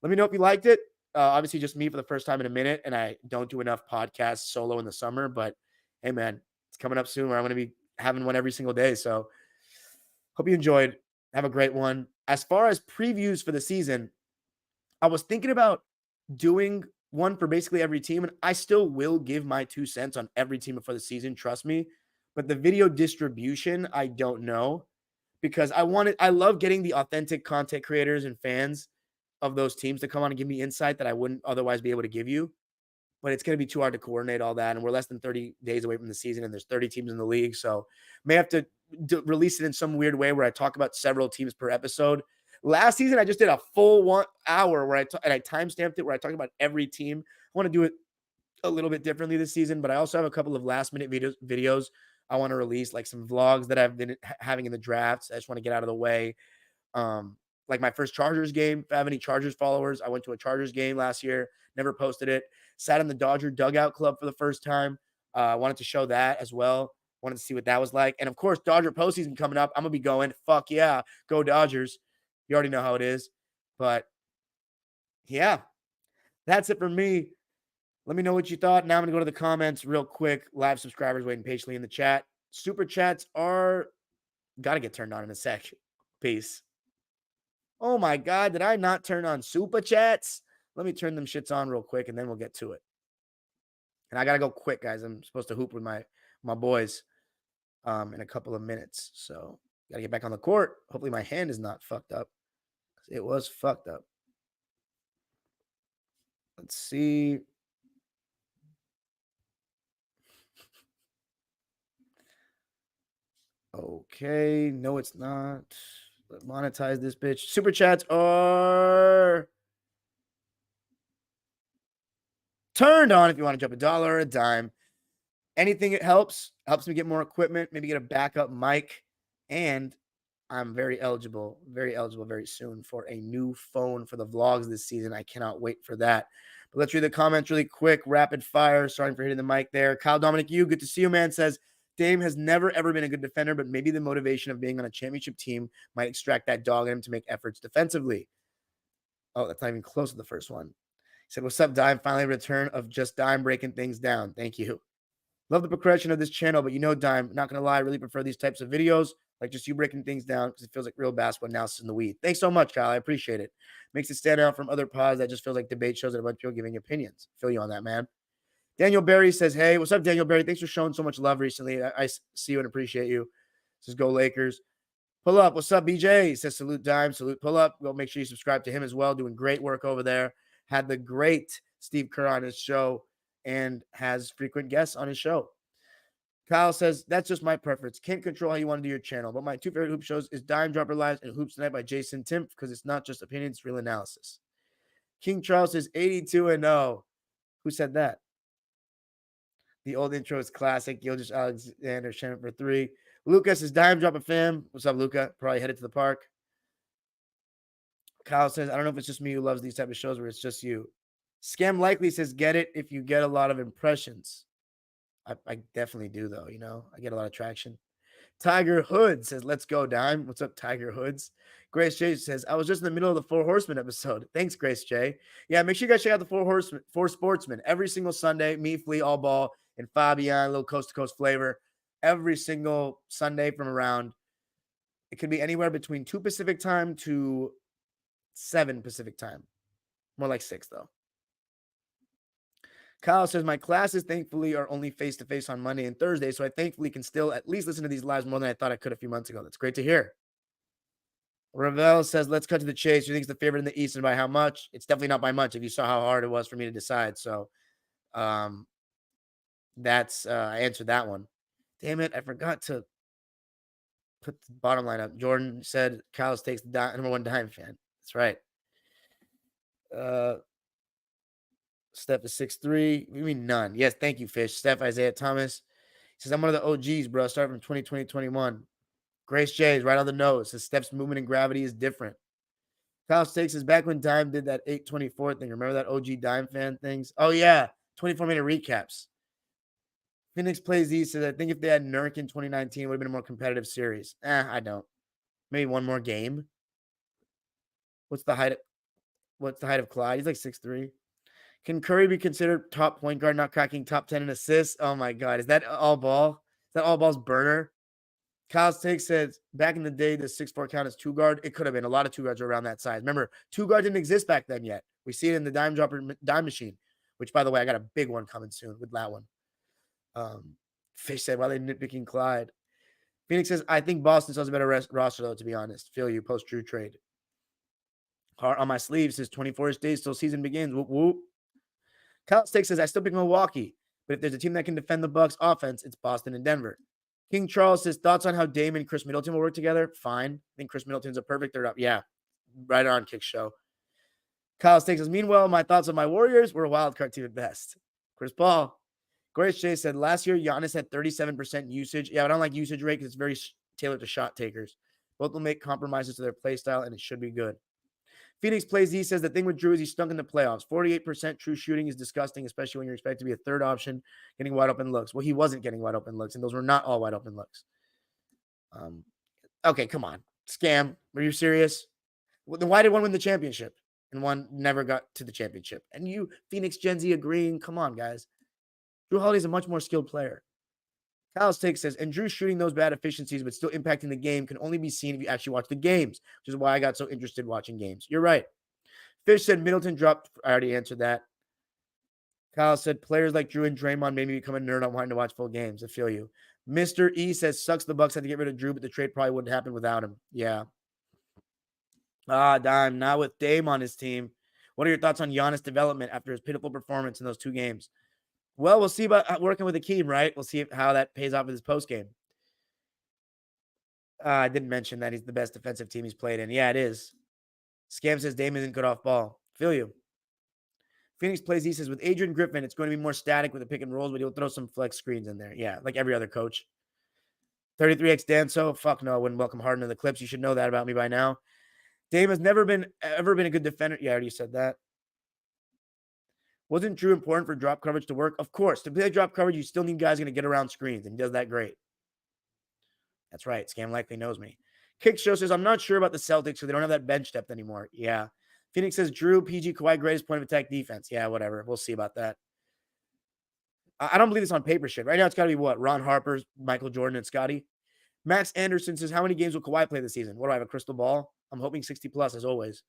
let me know if you liked it. Obviously, just me for the first time in a minute, and I don't do enough podcasts solo in the summer, but hey, man, it's coming up soon where I'm going to be having one every single day, so hope you enjoyed. Have a great one. As far as previews for the season, I was thinking about doing one for basically every team, and I still will give my 2 cents on every team before the season, trust me, but the video distribution, I don't know, because I love getting the authentic content creators and fans of those teams to come on and give me insight that I wouldn't otherwise be able to give you. But it's going to be too hard to coordinate all that. And we're less than 30 days away from the season, and there's 30 teams in the league. So may have to release it in some weird way where I talk about several teams per episode. Last season, I just did a full 1 hour where I timestamped it where I talked about every team. I want to do it a little bit differently this season, but I also have a couple of last minute videos I want to release, like some vlogs that I've been having in the drafts. I just want to get out of the way. Like my first Chargers game. If I have any Chargers followers, I went to a Chargers game last year, never posted it. Sat in the Dodger dugout club for the first time. Wanted to show that as well. Wanted to see what that was like. And of course, Dodger postseason coming up. I'm going to be going. Fuck yeah. Go Dodgers. You already know how it is. But yeah, that's it for me. Let me know what you thought. Now I'm going to go to the comments real quick. Live subscribers waiting patiently in the chat. Super chats are got to get turned on in a sec. Peace. Oh my God, did I not turn on super chats? Let me turn them shits on real quick and then we'll get to it. And I got to go quick, guys. I'm supposed to hoop with my boys in a couple of minutes. So got to get back on the court. Hopefully my hand is not fucked up. It was fucked up. Let's see. Okay. No, it's not. Let's monetize this bitch. Super chats are turned on if you want to jump $1 or a dime. Anything it helps me get more equipment, maybe get a backup mic, and I'm very eligible very soon for a new phone for the vlogs this season. I cannot wait for that. But let's read the comments really quick, rapid fire. Sorry for hitting the mic there. Kyle Dominic, good to see you, man, says Dame has never, ever been a good defender, but maybe the motivation of being on a championship team might extract that dog in him to make efforts defensively. Oh, that's not even close to the first one. He said, what's up, Dime? Finally, return of just Dime breaking things down. Thank you. Love the progression of this channel, but Dime, not going to lie, I really prefer these types of videos, like just you breaking things down because it feels like real basketball analysis in the weed. Thanks so much, Kyle. I appreciate it. Makes it stand out from other pods that just feels like debate shows and a bunch of people giving opinions. Feel you on that, man. Daniel Berry says, hey, what's up, Daniel Berry? Thanks for showing so much love recently. I see you and appreciate you. Says, go Lakers. Pull up. What's up, BJ? He says, salute Dime. Salute Pull Up. Go make sure you subscribe to him as well. Doing great work over there. Had the great Steve Kerr on his show and has frequent guests on his show. Kyle says, that's just my preference. Can't control how you want to do your channel. But my two favorite hoop shows is Dime Dropper Lives and Hoops Tonight by Jason Timpf because it's not just opinions, it's real analysis. King Charles says 82-0. Who said that? The old intro is classic. Gilgis Alexander Shannon for 3. Lucas is Dime Dropper fam. What's up, Luca? Probably headed to the park. Kyle says, I don't know if it's just me who loves these type of shows where it's just you. Scam Likely says, get it if you get a lot of impressions. I definitely do, though. You know, I get a lot of traction. Tiger Hood says, let's go, Dime. What's up, Tiger Hoods? Grace J says, I was just in the middle of the Four Horsemen episode. Thanks, Grace J. Yeah, make sure you guys check out the Four Sportsmen every single Sunday. Me, Flea, All Ball, and Fabian, a little coast-to-coast flavor. Every single Sunday from around, it could be anywhere between 2 Pacific time to 7 Pacific time. More like 6, though. Kyle says, my classes thankfully are only face-to-face on Monday and Thursday, so I thankfully can still at least listen to these lives more than I thought I could a few months ago. That's great to hear. Ravel says, let's cut to the chase. Who thinks the favorite in the East and by how much? It's definitely not by much if you saw how hard it was for me to decide. So that's I answered that one. Damn it, I forgot to put the bottom line up. Jordan said Kyle takes the number 1 Dime fan. That's right. Steph is 6'3". What do you mean none? Yes, thank you, Fish. Steph Isaiah Thomas. He says, I'm one of the OGs, bro. Starting from 2020, 21. Grace J is right on the nose. Says Steph's movement and gravity is different. Kyle Stakes is back when Dime did that 824 thing. Remember that OG Dime fan things? Oh, yeah. 24-minute recaps. Phoenix Plays East says, I think if they had Nurk in 2019, it would have been a more competitive series. I don't. Maybe one more game. What's the height of Clyde? He's like 6'3". Can Curry be considered top point guard, not cracking top 10 in assists? Oh, my God. Is that All Ball? Is that All Ball's burner? Kyle's take says, back in the day, the 6'4" count as 2 guard. It could have been. A lot of 2 guards are around that size. Remember, 2 guard didn't exist back then yet. We see it in the dime machine, which, by the way, I got a big one coming soon with that one. Fish said, why are they nitpicking Clyde? Phoenix says, I think Boston still has a better roster, though, to be honest. Feel you, post-Jrue trade. Heart on my sleeve says, 24-ish days till season begins. Whoop, whoop. Kyle Stick says, I still pick Milwaukee, but if there's a team that can defend the Bucks offense, it's Boston and Denver. King Charles says, thoughts on how Dame and Chris Middleton will work together? Fine. I think Chris Middleton's a perfect third up. Yeah, right on, Kick Show. Kyle Stick says, meanwhile, my thoughts on my Warriors were a wild card team at best. Chris Paul. Grace J said, last year, Giannis had 37% usage. Yeah, I don't like usage rate because it's very tailored to shot takers. Both will make compromises to their play style, and it should be good. Phoenix Plays Z says the thing with Jrue is he stunk in the playoffs. 48% true shooting is disgusting, especially when you're expected to be a third option, getting wide open looks. Well, he wasn't getting wide open looks, and those were not all wide open looks. Okay, come on. Scam. Were you serious? Well, then why did one win the championship and one never got to the championship? And you, Phoenix Gen Z, agreeing? Come on, guys. Jrue Holiday's a much more skilled player. Kyle's take says, and Jrue shooting those bad efficiencies but still impacting the game can only be seen if you actually watch the games, which is why I got so interested watching games. You're right. Fish said Middleton dropped. I already answered that. Kyle said, players like Jrue and Draymond made me become a nerd on wanting to watch full games. I feel you. Mr. E says, sucks the Bucks had to get rid of Jrue, but the trade probably wouldn't happen without him. Yeah. Dime. Now with Dame on his team, what are your thoughts on Giannis' development after his pitiful performance in those 2 games? Well, we'll see about working with Akeem, right? We'll see how that pays off with his postgame. I didn't mention that he's the best defensive team he's played in. Yeah, it is. Scam says Dame isn't good off ball. Feel you. Phoenix Plays, he says, with Adrian Griffin, it's going to be more static with the pick and rolls, but he'll throw some flex screens in there. Yeah, like every other coach. 33X Danso, fuck no, I wouldn't welcome Harden to the Clips. You should know that about me by now. Dame has ever been a good defender. Yeah, I already said that. Wasn't Jrue important for drop coverage to work? Of course. To play drop coverage, you still need guys going to get around screens, and he does that great. That's right. Scam likely knows me. Kick Show says, I'm not sure about the Celtics, so they don't have that bench depth anymore. Yeah. Phoenix says, Jrue, PG, Kawhi, greatest point of attack defense. Yeah, whatever. We'll see about that. I don't believe this on paper shit. Right now, it's got to be what? Ron Harper, Michael Jordan, and Scotty. Max Anderson says, how many games will Kawhi play this season? What do I have, a crystal ball? I'm hoping 60 plus, as always.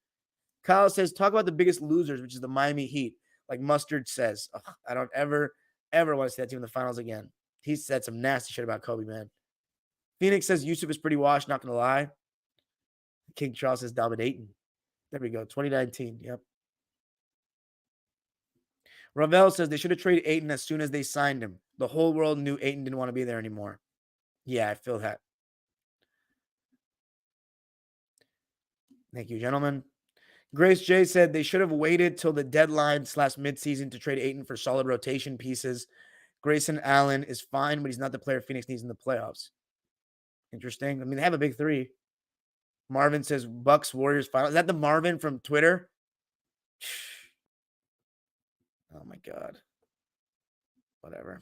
Kyle says, talk about the biggest losers, which is the Miami Heat. Like Mustard says, I don't ever want to see that team in the finals again. He said some nasty shit about Kobe, man. Phoenix says Yusuf is pretty washed, not going to lie. King Charles says dominating. There we go, 2019, yep. Ravel says they should have traded Ayton as soon as they signed him. The whole world knew Ayton didn't want to be there anymore. Yeah, I feel that. Thank you, gentlemen. Grace J said they should have waited till the deadline / midseason to trade Ayton for solid rotation pieces. Grayson Allen is fine, but he's not the player Phoenix needs in the playoffs. Interesting. I mean, they have a big three. Marvin says Bucks Warriors final. Is that the Marvin from Twitter? Oh my God. Whatever.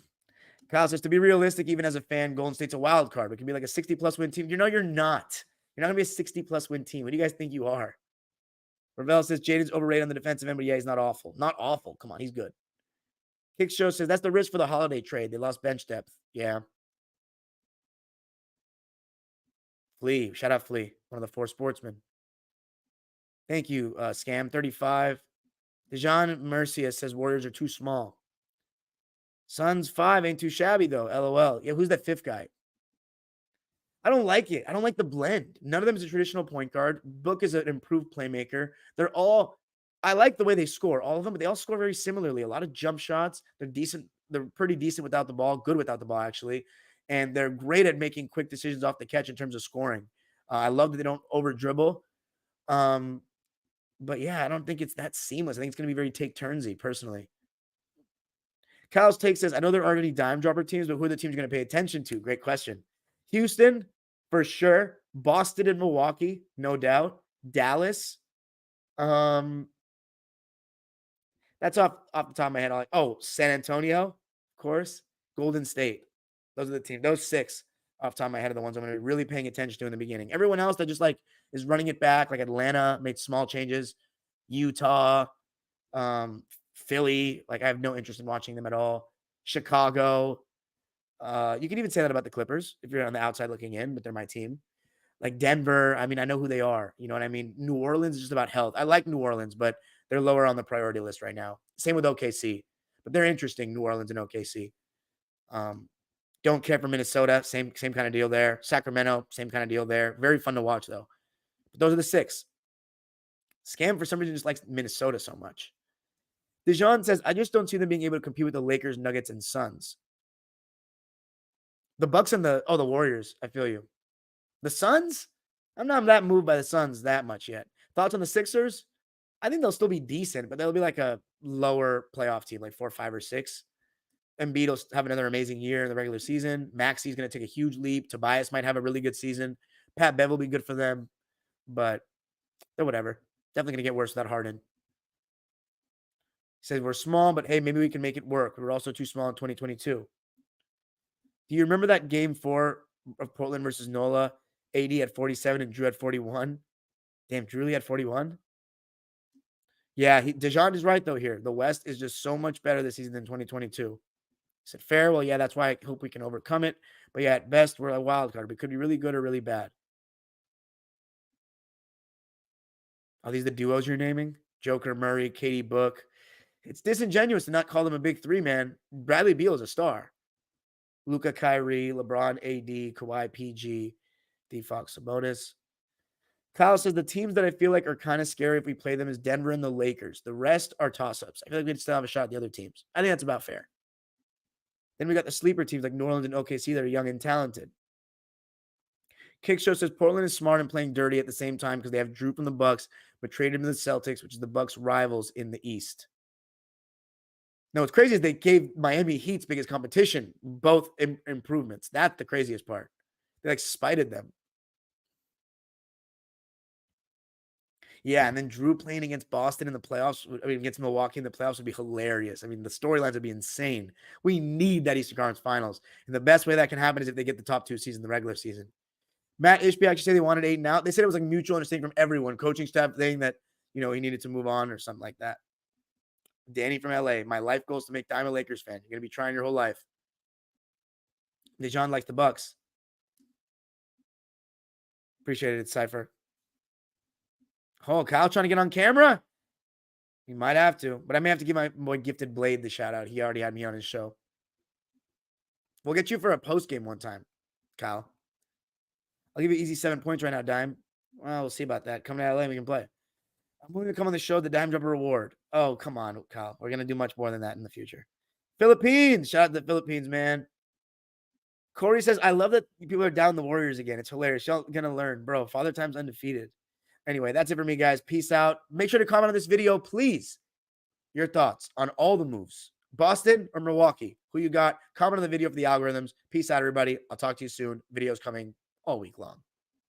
Kyle says, to be realistic, even as a fan, Golden State's a wild card. It can be like a 60-plus win team. You're not. You're not going to be a 60-plus win team. What do you guys think you are? Ravel says, Jaden's overrated on the defensive end, but yeah, he's not awful. Not awful. Come on, he's good. Kick Show says, that's the risk for the holiday trade. They lost bench depth. Yeah. Flea. Shout out Flea. One of the 4 sportsmen. Thank you, Scam35. Dejan Mercia says, Warriors are too small. Suns 5 ain't too shabby, though. LOL. Yeah, who's that 5th guy? I don't like it. I don't like the blend. None of them is a traditional point guard. Book is an improved playmaker. I like the way they score, all of them, but they all score very similarly. A lot of jump shots. They're decent. They're pretty decent without the ball. Good without the ball, actually. And they're great at making quick decisions off the catch in terms of scoring. I love that they don't over dribble. But yeah, I don't think it's that seamless. I think it's going to be very take-turnsy, personally. Kyle's take says, I know there aren't any dime dropper teams, but who are the teams you're going to pay attention to? Great question. Houston, for sure. Boston and Milwaukee, no doubt. Dallas. That's off the top of my head. San Antonio, of course. Golden State. Those are the teams. Those 6 off the top of my head are the ones I'm going to be really paying attention to in the beginning. Everyone else that just is running it back, like Atlanta made small changes. Utah, Philly, I have no interest in watching them at all. Chicago. You can even say that about the Clippers if you're on the outside looking in, but they're my team. Denver, I mean, I know who they are. You know what I mean? New Orleans is just about health. I like New Orleans, but they're lower on the priority list right now. Same with OKC, but they're interesting, New Orleans and OKC. Don't care for Minnesota, same kind of deal there. Sacramento, same kind of deal there. Very fun to watch, though. But those are the 6. Scam, for some reason, just likes Minnesota so much. Dijon says, I just don't see them being able to compete with the Lakers, Nuggets, and Suns. The Bucks and the Warriors, I feel you. The Suns? I'm not that moved by the Suns that much yet. Thoughts on the Sixers? I think they'll still be decent, but they'll be like a lower playoff team, like 4, 5, or 6. Embiid will have another amazing year in the regular season. Maxi's going to take a huge leap. Tobias might have a really good season. Pat Bev will be good for them, but they're whatever. Definitely going to get worse without Harden. He says, we're small, but hey, maybe we can make it work. We were also too small in 2022. Do you remember that game 4 of Portland versus NOLA? AD at 47 and Jrue at 41. Damn, Jrue had 41? Yeah, Dejan is right, though, here. The West is just so much better this season than 2022. He said, fair. Well, yeah, that's why I hope we can overcome it. But yeah, at best, we're a wild card. We could be really good or really bad. Are these the duos you're naming? Joker, Murray, Katie Book. It's disingenuous to not call them a big 3, man. Bradley Beal is a star. Luka, Kyrie, LeBron, AD, Kawhi, PG, D. Fox, Sabonis. Kyle says the teams that I feel like are kind of scary if we play them is Denver and the Lakers. The rest are toss-ups. I feel like we'd still have a shot at the other teams. I think that's about fair. Then we got the sleeper teams like New Orleans and OKC that are young and talented. Kickshow says Portland is smart and playing dirty at the same time because they have Jrue from the Bucks, but traded him to the Celtics, which is the Bucks' rivals in the East. No, what's crazy is they gave Miami Heat's biggest competition both improvements. That's the craziest part. They spited them. Yeah, and then Jrue playing against Boston in the playoffs, against Milwaukee in the playoffs would be hilarious. I mean, the storylines would be insane. We need that Eastern Conference Finals. And the best way that can happen is if they get the top 2 seeds in the regular season. Matt Ishby actually said they wanted Ayton out. They said it was mutual understanding from everyone. Coaching staff saying that, he needed to move on or something like that. Danny from LA, my life goal is to make Diamond Lakers fan. You're going to be trying your whole life. Dejan likes the Bucks. Appreciate it, Cypher. Oh, Kyle trying to get on camera? He might have to, but I may have to give my boy Gifted Blade the shout out. He already had me on his show. We'll get you for a post game one time, Kyle. I'll give you easy 7 points right now, Dime. Well, we'll see about that. Come to LA, we can play. I'm going to come on the show, the Dime Jumper Reward. Oh, come on, Kyle. We're going to do much more than that in the future. Philippines. Shout out to the Philippines, man. Corey says, I love that people are down the Warriors again. It's hilarious. Y'all gonna learn, bro. Father Time's undefeated. Anyway, that's it for me, guys. Peace out. Make sure to comment on this video, please. Your thoughts on all the moves. Boston or Milwaukee? Who you got? Comment on the video for the algorithms. Peace out, everybody. I'll talk to you soon. Videos coming all week long.